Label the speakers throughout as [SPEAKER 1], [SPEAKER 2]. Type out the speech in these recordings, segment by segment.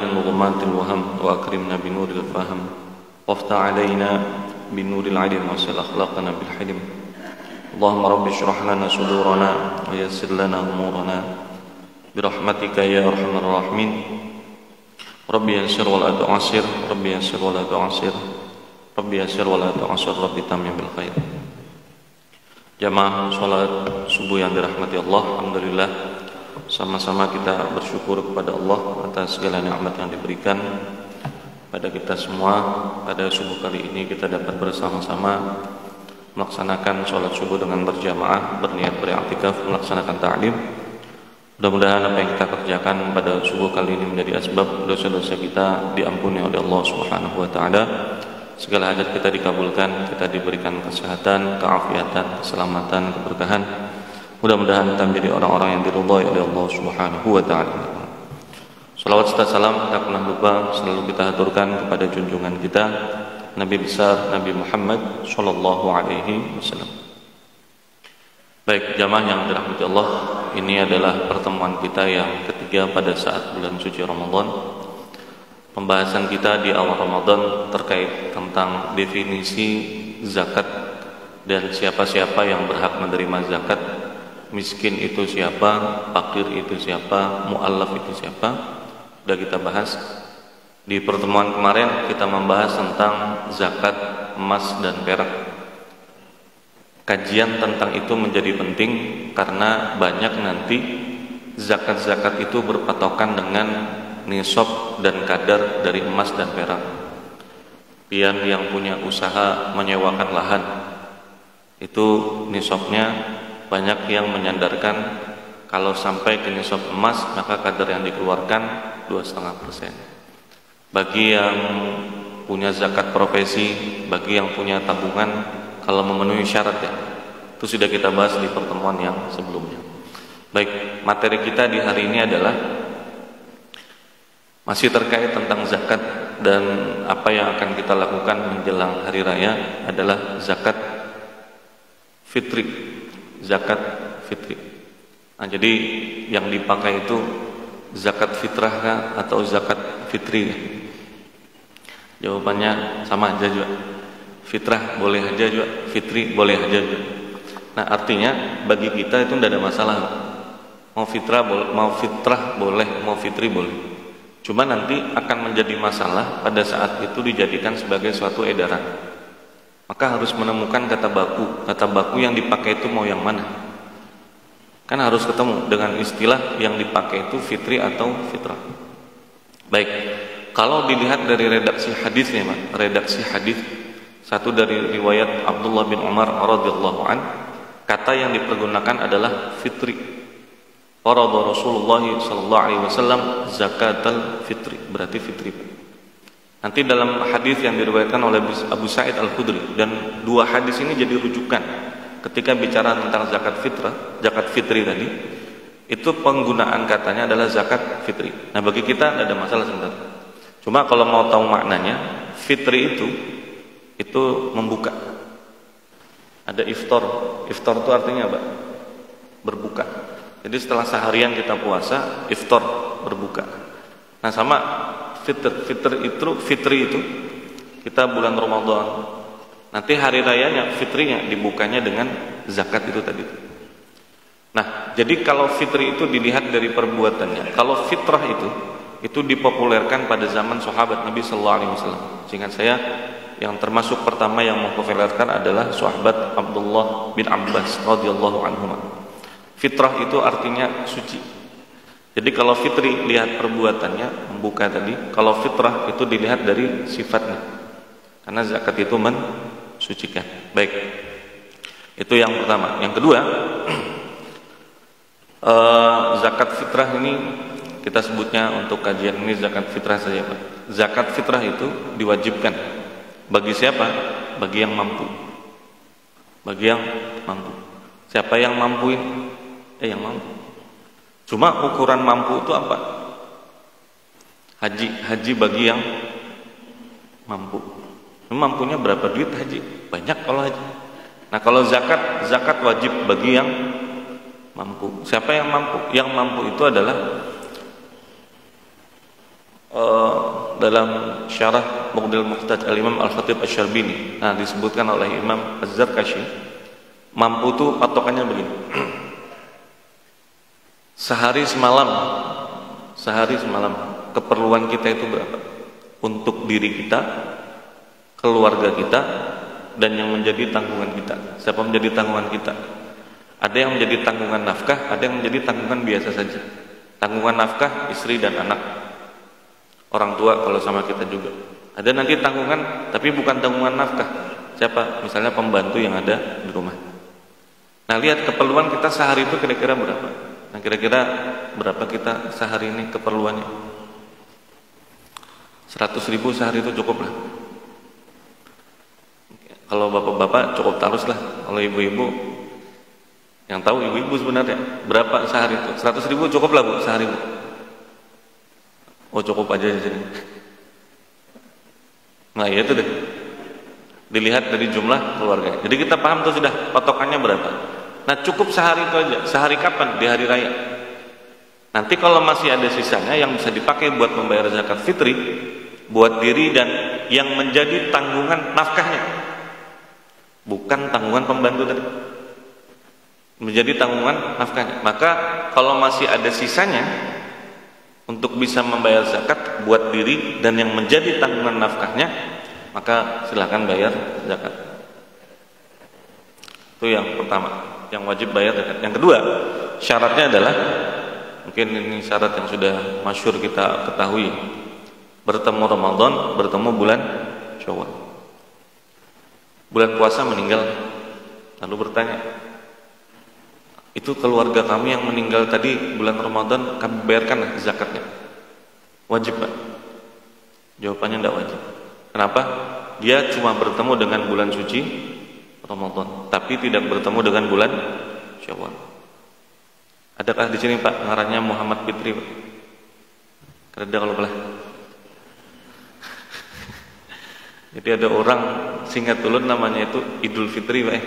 [SPEAKER 1] من ظلمات الوهم وأكرمنا بنور الفهم وافتح علينا بنور العلم وسل أخلاقنا بالحلم. اللهم رب اشرح لنا صدورنا ويسر لنا أمورنا برحمتك يا أرحم الراحمين. ربي يسر ولا تعسر ربي يسر ولا تعسر ربي يسر ولا تعسر ربي تمم بالخير. Jamaah sholat subuh yang dirahmati Allah, alhamdulillah sama-sama kita bersyukur kepada Allah atas segala nikmat yang diberikan pada kita semua. Pada subuh kali ini kita dapat bersama-sama melaksanakan sholat subuh dengan berjamaah, berniat beriktikaf, melaksanakan ta'lim. Mudah-mudahan apa yang kita kerjakan pada subuh kali ini menjadi asbab dosa-dosa kita diampuni oleh Allah Subhanahu wa taala. Segala hajat kita dikabulkan, kita diberikan kesehatan, keafiatan, keselamatan, keberkahan. Mudah-mudahan kita menjadi orang-orang yang diridhai oleh Allah Subhanahu wa taala. Salawat serta salam tak pernah lupa selalu kita haturkan kepada junjungan kita Nabi besar Nabi Muhammad sallallahu alaihi wasallam. Baik, jamaah yang dirahmati Allah, ini adalah pertemuan kita yang ketiga pada saat bulan suci Ramadan. Pembahasan kita di awal Ramadan terkait tentang definisi zakat dan siapa-siapa yang berhak menerima zakat. Miskin itu siapa, fakir itu siapa, mu'allaf itu siapa. Sudah kita bahas. Di pertemuan kemarin kita membahas tentang zakat emas dan perak. Kajian tentang itu menjadi penting karena banyak nanti zakat-zakat itu berpatokan dengan nisab dan kadar dari emas dan perak. Pian yang punya usaha menyewakan lahan itu nisabnya banyak yang menyandarkan kalau sampai ke nisab emas maka kadar yang dikeluarkan 2,5%. Bagi yang punya zakat profesi, bagi yang punya tabungan kalau memenuhi syarat ya, itu sudah kita bahas di pertemuan yang sebelumnya. Baik, materi kita di hari ini adalah masih terkait tentang zakat dan apa yang akan kita lakukan menjelang hari raya adalah zakat fitri. Zakat fitri. Nah, jadi yang dipakai itu zakat fitrah atau zakat fitri? Jawabannya sama aja juga. Fitrah boleh aja juga, fitri boleh aja juga. Nah, artinya bagi kita itu tidak ada masalah. Mau fitrah boleh, mau fitri boleh. Cuma nanti akan menjadi masalah pada saat itu dijadikan sebagai suatu edaran. Maka harus menemukan kata baku yang dipakai itu mau yang mana. Kan harus ketemu dengan istilah yang dipakai itu fitri atau fitrah. Baik, kalau dilihat dari redaksi hadisnya, redaksi hadis satu dari riwayat Abdullah bin Umar radhiyallahu an, kata yang dipergunakan adalah fitri. Farada Rasulullah sallallahu alaihi wasallam zakatul fitri, berarti fitri. Nanti dalam hadis yang diriwayatkan oleh Abu Sa'id Al-Khudri, dan dua hadis ini jadi rujukan ketika bicara tentang zakat fitrah, zakat fitri tadi, itu penggunaan katanya adalah zakat fitri. Nah, bagi kita tidak ada masalah sebenarnya. Cuma kalau mau tahu maknanya, fitri itu membuka. Ada iftar. Iftar itu artinya apa? Berbuka. Jadi setelah seharian kita puasa, iftar, berbuka. Nah, sama fitri itu kita bulan Ramadan. Nanti hari rayanya, fitrinya dibukanya dengan zakat itu tadi. Nah, jadi kalau fitri itu dilihat dari perbuatannya. Kalau fitrah itu dipopulerkan pada zaman sahabat Nabi sallallahu alaihi wasallam. Seingat saya yang termasuk pertama yang mempopulerkan adalah sahabat Abdullah bin Abbas radhiyallahu anhuma. Fitrah itu artinya suci. Jadi kalau fitri lihat perbuatannya, membuka tadi. Kalau fitrah itu dilihat dari sifatnya. Karena zakat itu mensucikan. Baik. Itu yang pertama. Yang kedua, zakat fitrah ini kita sebutnya untuk kajian ini zakat fitrah saja, Pak. Zakat fitrah itu diwajibkan bagi siapa? Bagi yang mampu. Bagi yang mampu. Siapa yang mampuin? Yang mampu. Cuma ukuran mampu itu apa? Haji bagi yang mampu. Mampunya berapa duit haji? Banyak kalau haji. Nah, kalau zakat wajib bagi yang mampu. Siapa yang mampu? Yang mampu itu adalah dalam syarah Muqdil Muhtaj Al-Imam Al-Khatib Asy-Syarbini. Nah, disebutkan oleh Imam Az-Zarkashi, mampu itu patokannya begini. Sehari semalam keperluan kita itu berapa? Untuk diri kita, keluarga kita, dan yang menjadi tanggungan kita. Siapa menjadi tanggungan kita? Ada yang menjadi tanggungan nafkah, ada yang menjadi tanggungan biasa saja. Tanggungan nafkah istri dan anak, orang tua kalau sama kita juga. Ada nanti tanggungan tapi bukan tanggungan nafkah. Siapa? Misalnya pembantu yang ada di rumah. Nah, lihat keperluan kita sehari itu kira-kira berapa. Nah, kira-kira berapa kita sehari ini keperluannya? 100.000 sehari itu cukup lah. Kalau bapak-bapak cukup tarus lah. Kalau ibu-ibu, yang tahu ibu-ibu sebenarnya berapa sehari itu? 100.000 cukup lah bu sehari bu. Oh cukup aja di sini. Nah ya itu deh. Dilihat dari jumlah keluarga. Jadi kita paham tuh sudah patokannya berapa. Nah cukup sehari itu aja. Sehari kapan? Di hari raya. Nanti kalau masih ada sisanya yang bisa dipakai buat membayar zakat fitri, buat diri dan yang menjadi tanggungan nafkahnya, bukan tanggungan pembantu tadi, menjadi tanggungan nafkahnya. Maka kalau masih ada sisanya untuk bisa membayar zakat buat diri dan yang menjadi tanggungan nafkahnya, maka silakan bayar zakat. Itu yang pertama, yang wajib bayar zakat. Yang kedua, syaratnya adalah, mungkin ini syarat yang sudah masyhur kita ketahui, bertemu Ramadan, bertemu bulan Syawal. Bulan puasa meninggal, lalu bertanya, itu keluarga kami yang meninggal tadi bulan Ramadan, kami bayarkan zakatnya. Wajib Pak? Jawabannya tidak wajib. Kenapa? Dia cuma bertemu dengan bulan suci Ramadan, tapi tidak bertemu dengan bulan Syawal. Adakah di sini Pak ngarannya Muhammad Fitri Pak? Kereda kalau belah. Jadi ada orang singkat dulu namanya itu Idul Fitri Pak.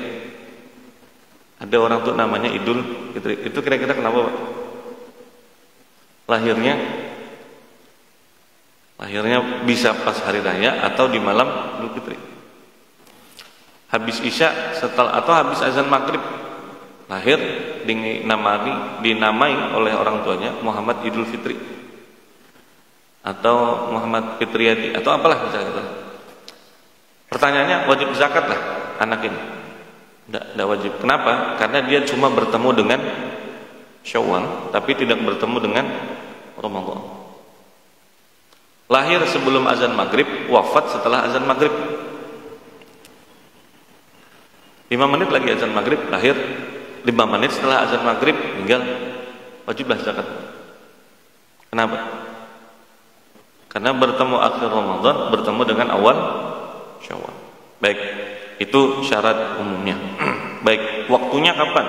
[SPEAKER 1] Ada orang tuh namanya Idul Fitri. Itu kira-kira kenapa Pak? Lahirnya bisa pas hari raya atau di malam Idul Fitri. Habis Isya setelah atau habis azan maghrib lahir, dinamai oleh orang tuanya Muhammad Idul Fitri atau Muhammad Fitriyati atau apalah misalnya itu. Pertanyaannya, wajib zakat lah anak ini? Tidak wajib. Kenapa? Karena dia cuma bertemu dengan Syawal tapi tidak bertemu dengan Ramadan. Lahir sebelum azan maghrib, wafat setelah azan maghrib. 5 menit lagi azan maghrib, lahir 5 menit setelah azan maghrib, meninggal, wajiblah zakat. Kenapa? Karena bertemu akhir Ramadan, bertemu dengan awal Syawal. Baik, itu syarat umumnya. Baik, waktunya kapan?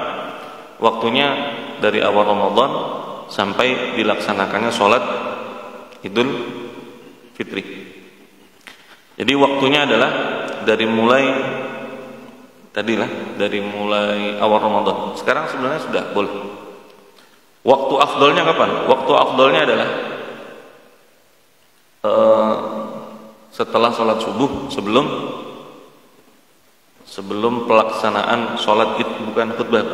[SPEAKER 1] Waktunya dari awal Ramadan sampai dilaksanakannya sholat Idul Fitri. Jadi waktunya adalah dari mulai awal Ramadan. Sekarang sebenarnya sudah boleh. Waktu afdolnya kapan? Waktu afdolnya adalah setelah sholat subuh, sebelum pelaksanaan sholat id, bukan khutbah,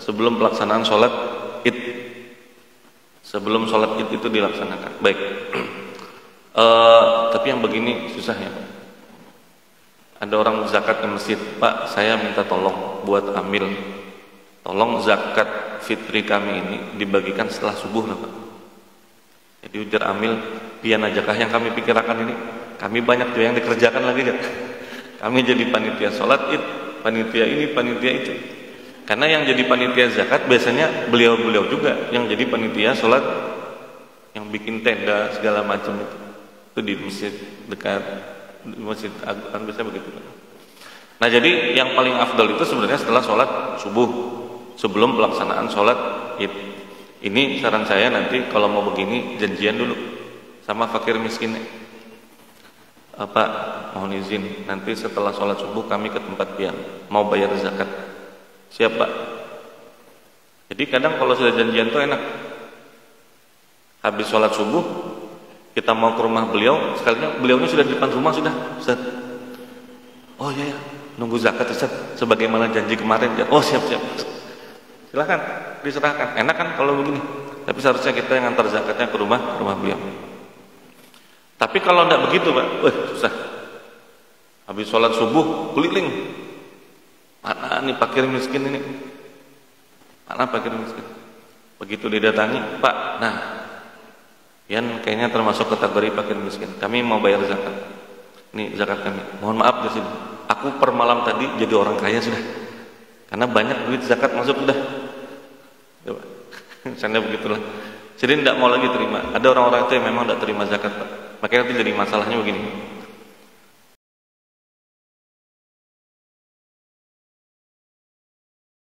[SPEAKER 1] sebelum pelaksanaan sholat id, sebelum sholat id itu dilaksanakan. Baik. Tapi yang begini susahnya. Ada orang zakat ke masjid, Pak, saya minta tolong buat amil, tolong zakat fitri kami ini dibagikan setelah subuh lah Pak. Jadi ujar amil, pian ajakah yang kami pikirkan ini? Kami banyak juga yang dikerjakan lagi kan? Kami jadi panitia sholat id, panitia ini, panitia itu. Karena yang jadi panitia zakat biasanya beliau-beliau juga yang jadi panitia sholat, yang bikin tenda segala macam itu di masjid dekat masjid Agung biasanya begitu. Nah jadi yang paling afdal itu sebenarnya setelah sholat subuh, sebelum pelaksanaan sholat id. Ini saran saya, nanti kalau mau begini janjian dulu sama fakir miskin. Pak, mohon izin nanti setelah sholat subuh kami ke tempat pian mau bayar zakat. Siap Pak? Jadi kadang kalau sudah janjian tuh enak. Habis sholat subuh Kita mau ke rumah beliau, sekalinya beliaunya sudah di depan rumah sudah, Ustaz. Oh iya ya, nunggu zakat Ustaz, sebagaimana janji kemarin. Oh siap. Silahkan diserahkan. Enak kan kalau begini. Tapi seharusnya kita yang antar zakatnya ke rumah beliau. Tapi kalau tidak begitu Pak, susah. Habis sholat subuh keliling. Mana nih fakir miskin ini? Mana fakir miskin? Begitu didatangi, Pak, nah, Yan kayaknya termasuk kategori fakir miskin. Kami mau bayar zakat. Ini zakat kami. Mohon maaf di sini. Aku per malam tadi jadi orang kaya sudah. Karena banyak duit zakat masuk sudah. Coba. Misalnya begitulah. Jadi tidak mau lagi terima. Ada orang-orang itu yang memang tidak terima zakat, Pak. Makanya nanti jadi masalahnya begini.